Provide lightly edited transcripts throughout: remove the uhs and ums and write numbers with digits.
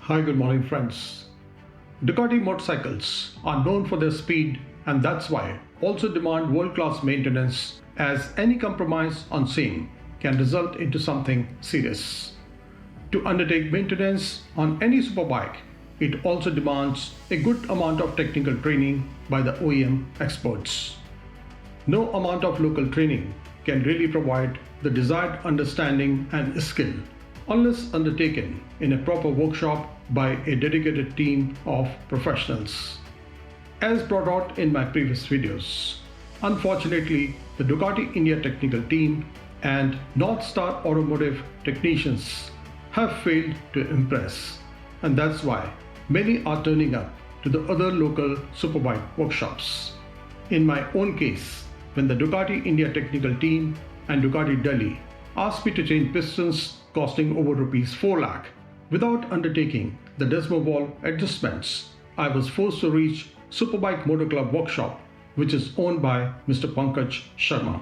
Hi, good morning, friends. Ducati motorcycles are known for their speed, and that's why also demand world-class maintenance, as any compromise on same can result into something serious. To undertake maintenance on any superbike, it also demands a good amount of technical training by the OEM experts. No amount of local training can really provide the desired understanding and skill unless undertaken in a proper workshop by a dedicated team of professionals. As brought out in my previous videos, unfortunately, the Ducati India technical team and North Star Automotive technicians have failed to impress, and that's why many are turning up to the other local superbike workshops. In my own case, when the Ducati India technical team and Ducati Delhi asked me to change pistons costing over rupees 4 lakh without undertaking the Desmo ball adjustments, I was forced to reach Superbike MotoClub workshop, which is owned by Mr. Pankaj Sharma.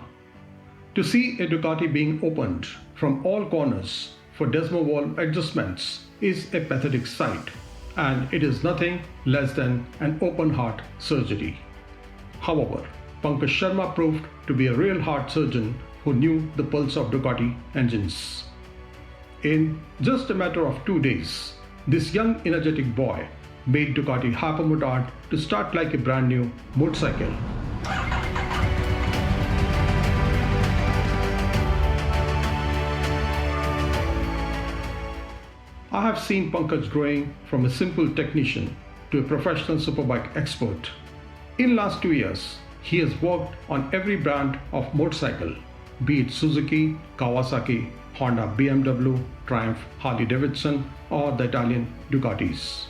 To see a Ducati being opened from all corners for Desmo ball adjustments is a pathetic sight, and it is nothing less than an open heart surgery. However, Pankaj Sharma proved to be a real heart surgeon who knew the pulse of Ducati engines. In just a matter of 2 days, this young energetic boy made Ducati hypermotard to start like a brand new motorcycle. I have seen Pankaj growing from a simple technician to a professional superbike expert. In last 2 years, he has worked on every brand of motorcycle, be it Suzuki, Kawasaki, Honda, BMW, Triumph, Harley-Davidson, or the Italian Ducatis.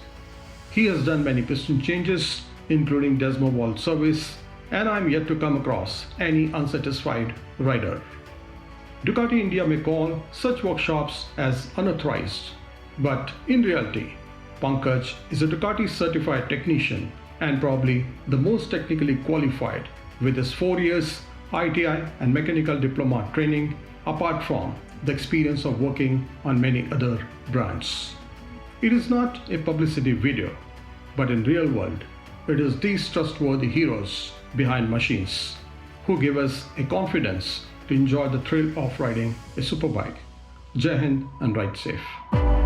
He has done many piston changes, including Desmo ball service, and I am yet to come across any unsatisfied rider. Ducati India may call such workshops as unauthorized, but in reality, Pankaj is a Ducati certified technician and probably the most technically qualified with his 4 years ITI and mechanical diploma training, apart from the experience of working on many other brands. It is not a publicity video, but in real world, it is these trustworthy heroes behind machines who give us a confidence to enjoy the thrill of riding a superbike. Jai Hind and ride safe.